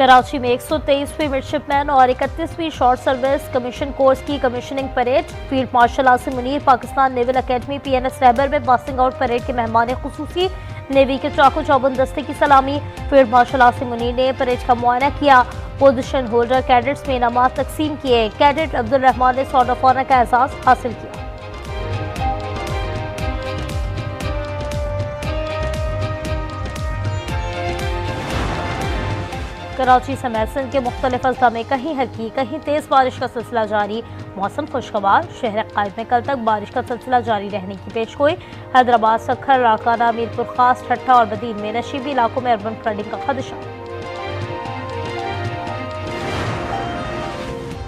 कराची में 123वीं मिडशिपमैन और 31वीं short service commission course की commissioning parade. Field marshal Asim Munir Pakistan naval academy PNS रहबर में पासिंग आउट परेड के मेहमान खुसूसी। नेवी के चाकू चौबंद दस्ते की सलामी। फील्ड मार्शल आसिम मुनीर ने परेड का मुआयना किया। पोजीशन होल्डर कैडेट्स में इनामात तकसीम किए। कैडेट अब्दुल रहमान ने सॉर्ड ऑफ ऑनर का एहसास हासिल किया। कराची समेत सिंध के मुख्तलिफ अजला में कहीं हल्की कहीं तेज बारिश का सिलसिला जारी। मौसम खुशगवार। शहर कायद में कल तक बारिश का सिलसिला जारी रहने की पेशगोई। हैदराबाद, सखर, लाड़काना, मीरपुर खास, ठट्ठा और बदीन में नशीबी इलाकों में अर्बन फ्लडिंग का खदशा।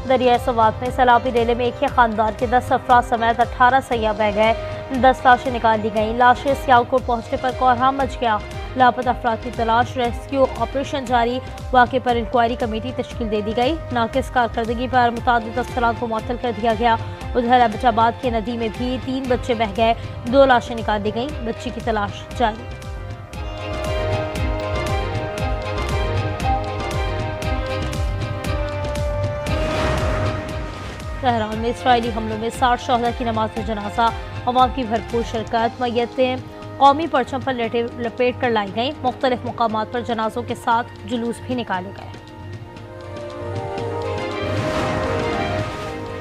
दरिया सवात में सैलाबी रेले में एक ही खानदान के 10 अफराद समेत 18 सयाह बह गए। 10 लाशें निकाल ली गईं। लाशें सियालकोट पहुंचने पर कोहराम मच गया। लापता अफराद की तलाश रेस्क्यू ऑपरेशन जारी। वाक़े पर इंक्वायरी कमेटी तश्कील दे दी गई। नाकिस कारकर्दगी पर मुतादिद अफसरात को मुअत्तल कर दिया गया। उधर अबटाबाद की नदी में भी 3 बच्चे बह गए। 2 लाशें निकाल दी गईं। बच्ची की तलाश जारी। तेहरान में इसराइली हमलों में 60 शहदा की नमाज जनाजा। अवाम की भरपूर शिरकत। मैयतें कौमी परचम पर लपेट कर लाई गईं। मुख्तलिफ मुकामात पर जनाजों के साथ जुलूस भी निकाले गए।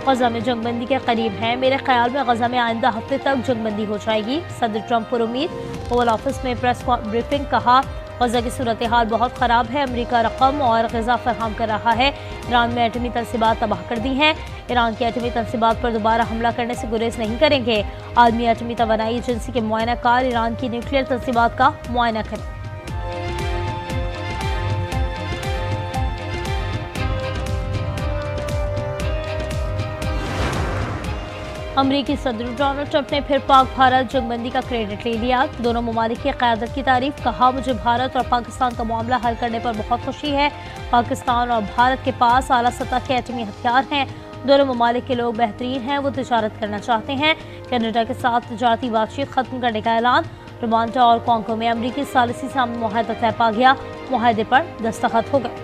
गजा में जंगबंदी के करीब हैं। मेरे ख्याल में गजा में आइंदा हफ्ते तक जंगबंदी हो जाएगी। सदर ट्रंप पर उम्मीद। ओवल ऑफिस में प्रेस ब्रीफिंग। कहा, गजा की सूरत हाल बहुत ख़राब है। अमरीका रकम और ग़िज़ा फराहम कर रहा है। ईरान में एटमी तनसीबात तबाह कर दी हैं। ईरान की एटमी तनसीबात पर दोबारा हमला करने से गुरेज नहीं करेंगे। आदमी एटमी तवानाई एजेंसी के मुआयना कार ईरान की न्यूक्लियर तनसीबात का मुआयना करें। अमरीकी सदर डोनाल्ड ट्रंप ने फिर पाक भारत जंगबंदी का क्रेडिट ले लिया। दोनों ममालिक की क़यादत की तारीफ। कहा, मुझे भारत और पाकिस्तान का मामला हल करने पर बहुत खुशी है। पाकिस्तान और भारत के पास आला सतह के एटमी हथियार हैं। दोनों ममालिक के लोग बेहतरीन हैं। वो तिजारत करना चाहते हैं। कनाडा के साथ तजारती बातचीत खत्म करने का ऐलान। रुवांडा और कॉन्गो में अमरीकी सालिसी सामने मुआहदा तय पा गया। मुआहदे पर दस्तखत हो गए।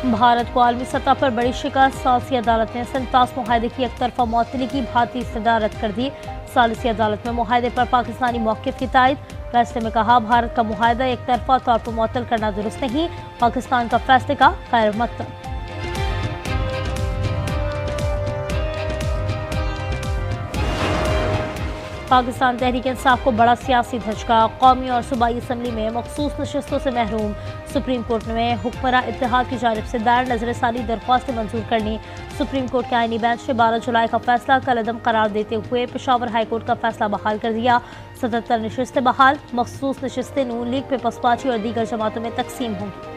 भारत को आलमी सतह पर बड़ी शिकस्त। सालिसी अदालत ने 47 मुआहदे की एकतरफा मुअत्तली की भारतीय सदारत कर दी। सालिसी अदालत में मुआहदे पर पाकिस्तानी मौक़िफ़ की तायद। फैसले में कहा, भारत का मुआहदा एकतरफा तौर पर मुअत्तल करना दुरुस्त नहीं। पाकिस्तान का फैसले का खैर मकसद। पाकिस्तान तहरीक इंसाफ को बड़ा सियासी धचका। कौमी और सूबाई असम्बली में मखसूस नशस्तों से महरूम। सुप्रीम कोर्ट में हुक्मरान इत्तेहाद की जानिब से दायर नजरसानी दरख्वास्त मंजूर करनी। सुप्रीम कोर्ट के आईनी बेंच ने 12 जुलाई का फैसला कलअदम करार देते हुए पेशावर हाई कोर्ट का फैसला बहाल कर दिया। 77 नशस्तें बहाल। मखसूस नशस्तें नून लीग, पीपल्स पार्टी और दीगर जमातों में तकसीम होंगी।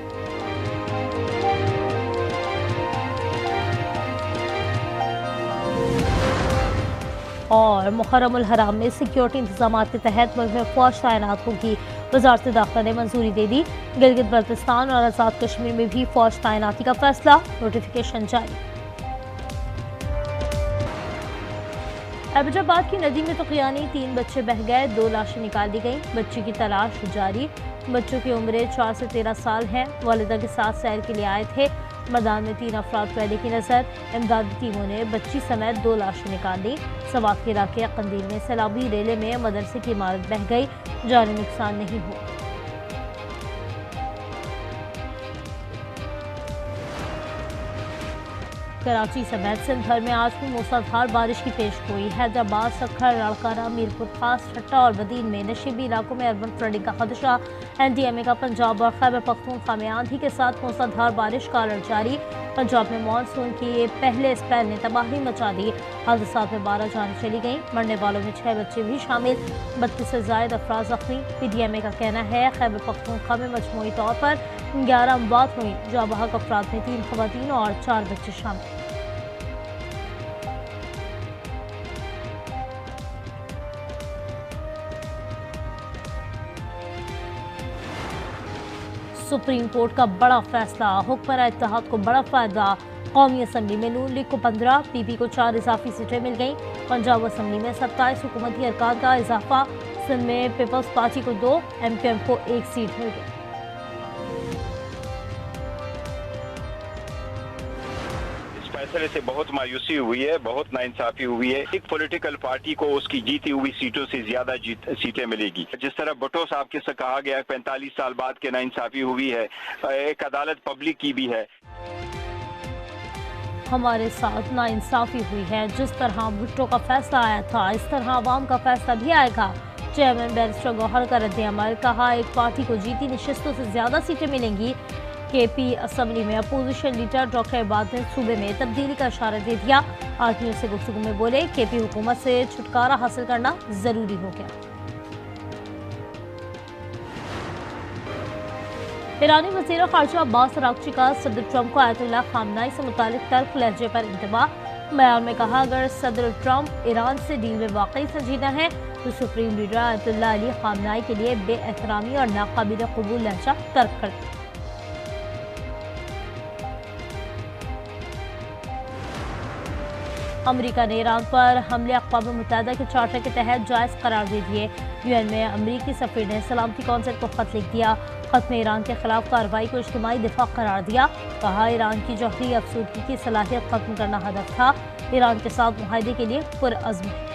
और मुहर्रम उल हराम में सिक्योरिटी इंतजाम के तहत मुल्क में फौज तैनात होगी। वजारत दाखिला ने मंजूरी दे दी। गिलगित बल्तिस्तान और आज़ाद कश्मीर में भी फौज तैनाती का फैसला। नोटिफिकेशन जारी। एबटाबाद की नदी में तुग़यानी 3 बच्चे बह गए। 2 लाशें निकाल दी गईं। बच्ची की तलाश जारी। बच्चों की उम्रें 4 से 13 साल हैं। वालिदा के साथ सैर के लिए आए थे। मैदान में 3 अफराद पहले की नजर। इमदादी टीमों ने बच्ची समेत 2 लाशें निकाल दी। सवात के इलाके कंदील में सैलाबी रेले में मदरसे की इमारत बह गई। जानी नुकसान नहीं हुआ। कराची समेत सिंध भर में आज भी मूसलाधार बारिश की पेशगोई। हैदराबाद, सखर, लाड़काना, मीरपुर खास, ठट्ठा और बदीन में नशीबी इलाकों में अर्बन फ्लडिंग का खदशा। NDMA का पंजाब और खैबर पख्तूनख्वा में आंधी के साथ मूसलाधार बारिश का अलर्ट जारी। पंजाब में मानसून की पहले स्पेल ने तबाही मचा दी। हादसात में 12 जानें चली गईं। मरने वालों में 6 बच्चे भी शामिल। 32 से ज़ायद अफराद जख्मी। PDMA का कहना है, खैबर पख्तूनख्वा में मजमूई तौर पर 11 अमवात हुई। जाँ बहक अफराद में 3 ख़वातीन और 4 बच्चे शामिल। सुप्रीम कोर्ट का बड़ा फैसला। हुक्मरान इत्तेहाद को बड़ा फायदा। कौमी असम्बली में नून लीग को 15, पीपी को 4 इजाफी सीटें मिल गईं। पंजाब असम्बली में 27 हुकूमती अरकान का इजाफा। सिंध में पीपल्स पार्टी को 2, एमक्यूएम को 1 सीट मिल गई। फैसले से बहुत मायूसी हुई है, बहुत नाइंसाफी हुई है। एक पॉलिटिकल पार्टी को उसकी जीती हुई सीटों से ज्यादा सीटें मिलेगी। जिस तरह भुट्टो साहब के से कहा गया 45 साल बाद के नाइंसाफी हुई है, एक अदालत पब्लिक की भी है। हमारे साथ नाइंसाफी हुई है। जिस तरह भुट्टो का फैसला आया था, इस तरह आवाम का फैसला भी आएगा। चेयरमैन बैरिस्टर गौहर का रद्द-ए-अमल। कहा, एक पार्टी को जीती नशिस्तों से ज्यादा सीटें मिलेंगी। केपी असम्बली में अपोजिशन लीडर डॉक्टर इबाद ने सूबे में तब्दीली का इशारा दे दिया। आदमियों से गुफ्तगू में बोले, केपी हुकूमत से छुटकारा हासिल करना जरूरी हो गया। ईरानी वज़ीर ख़ारजा अब्बास अराग़ची का सदर ट्रंप को आयतुल्लाह ख़ामनाई से मुतालिक तल्ख़ लहजे पर इंतबाह। बयान में कहा, अगर सदर ट्रंप ईरान से डील में वाकई संजीदा है तो सुप्रीम लीडर आयतुल्लाह अली ख़ामनाई के लिए बेएहतरामी और नाकाबिल क़बूल लहजा तर्क कर दे। अमरीका ने ईरान पर हमले अक़वाम मुत्तहिदा के चार्टर के तहत जायज़ करार दे दिए। यूएन में अमरीकी सफ़ीर ने सलामती कौंसिल को ख़त लिख दिया। ख़त में ईरान के खिलाफ कार्रवाई को इज्तिमाई दिफा करार दिया। कहा, ईरान की जौहरी अफसुदगी की सलाहियत ख़त्म करना हदफ था। ईरान के साथ मुआहदे के लिए पुरअज़्म है।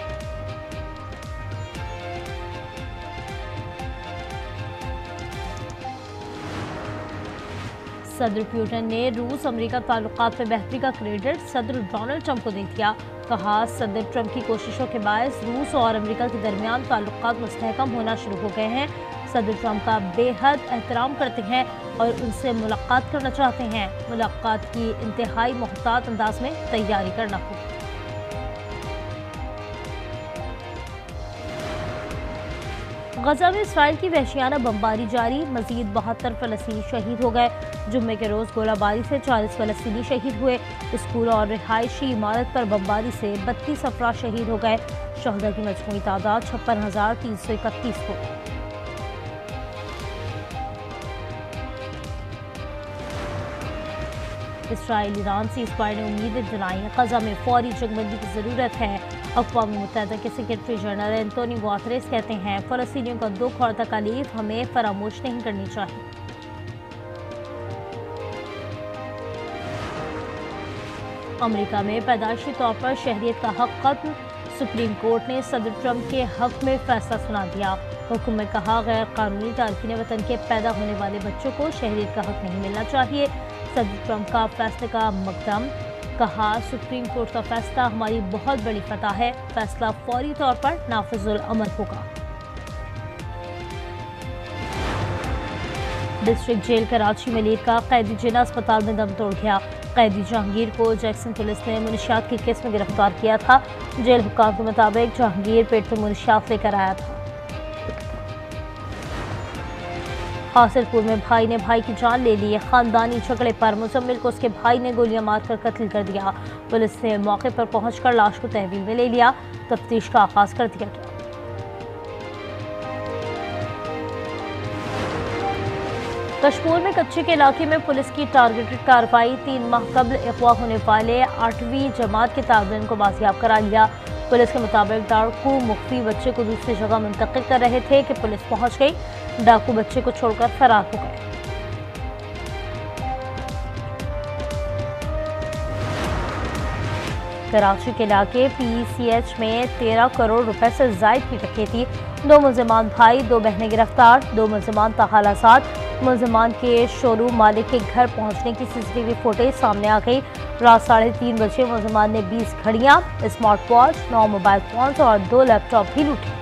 सदर पुतिन ने रूस अमेरिका ताल्लुकात में बेहतरी का क्रेडिट सदर डोनाल्ड ट्रंप को दे दिया। कहा, सदर ट्रंप की कोशिशों के बायस रूस और अमेरिका के दरमियान ताल्लुकात मुस्तहकम होना शुरू हो गए हैं। सदर ट्रंप का बेहद एहतराम करते हैं और उनसे मुलाकात करना चाहते हैं। मुलाकात की इंतहाई मोहतात अंदाज में तैयारी करना होगी। गजा में इसराइल की वहशियाना बमबारी जारी। मजीद 72 फ़लस्तीनी शहीद हो गए। जुम्मे के रोज़ गोलाबारी से 40 फ़लस्तीनी शहीद हुए। स्कूल और रिहायशी इमारत पर बमबारी से 32 अफराद शहीद हो गए। शहदा की मजमूई तादाद 56,331 हो गई। इसराइल ईरान से इस बार ने उम्मीदें जलाई। गजा में फौरी जंगबंदी की ज़रूरत है। अक़वाम मुत्तहिदा के सेक्रेटरी जनरल एंटोनी गुतेरेस कहते हैं, फ़लस्तीनियों का दुख और तकलीफ हमें फरामोश नहीं करनी चाहिए। अमेरिका में पैदाइशी तौर पर शहरियत का हक खत्म। सुप्रीम कोर्ट ने सदर ट्रंप के हक में फैसला सुना दिया। हुक्म में कहा, गैर कानूनी तारकीन वतन के पैदा होने वाले बच्चों को शहरियत का हक नहीं मिलना चाहिए। सदर ट्रंप का फैसले का मकदम। कहा, सुप्रीम कोर्ट का फैसला हमारी बहुत बड़ी फतह है। फैसला फौरी तौर पर नाफिजुल अमल होगा। डिस्ट्रिक्ट जेल कराची में लीड का कैदी जिना अस्पताल में दम तोड़ गया। कैदी जहांगीर को जैक्सन पुलिस ने मुनशियात के केस में गिरफ्तार किया था। जेल हुक्काम के मुताबिक जहांगीर पेट में मुनशियात लेकर आया था। हासिलपुर में भाई ने भाई की जान ले ली। खानदानी झगड़े पर मुजम्मिल को उसके भाई ने गोलियां मारकर कत्ल कर दिया। पुलिस ने मौके पर पहुंचकर लाश को तहवील में ले लिया। तफ्तीश का आगाज कर दिया गया। कश्मीर में कच्चे के इलाके में पुलिस की टारगेटेड कार्रवाई। 3 माह कबल अगवा होने वाले 8वीं जमात के तालिबान को बाजियाब करा लिया। पुलिस के मुताबिक डाकू मुख्फी बच्चे को दूसरी जगह मुंतकिल कर रहे थे कि पुलिस पहुंच गई। डाकू बच्चे को छोड़कर फरार हो गए। कराची के इलाके PCH में 13 करोड़ रुपए से जायद की डकैती। 2 मुलजिमान भाई 2 बहनें गिरफ्तार। 2 मुलजिमान ताहालासात। मुलजिमान के शोरूम मालिक के घर पहुंचने की CCTV फुटेज सामने आ गई। रात 3:30 बजे मुलजिमान ने 20 घड़ियां, स्मार्ट वॉच, 9 मोबाइल फोन्स और 2 लैपटॉप भी लूटे।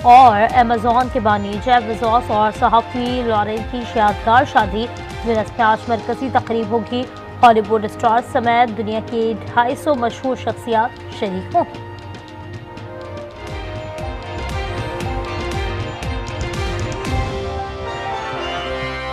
और अमेज़न के बानी जेफ बेज़ोस और सहाफ़ी लॉरेन की यादगार शादी। वेनस में आज मरकजी तकरीब होगी। हॉलीवुड स्टार समेत दुनिया की 250 मशहूर शख्सियात शरीक होंगी।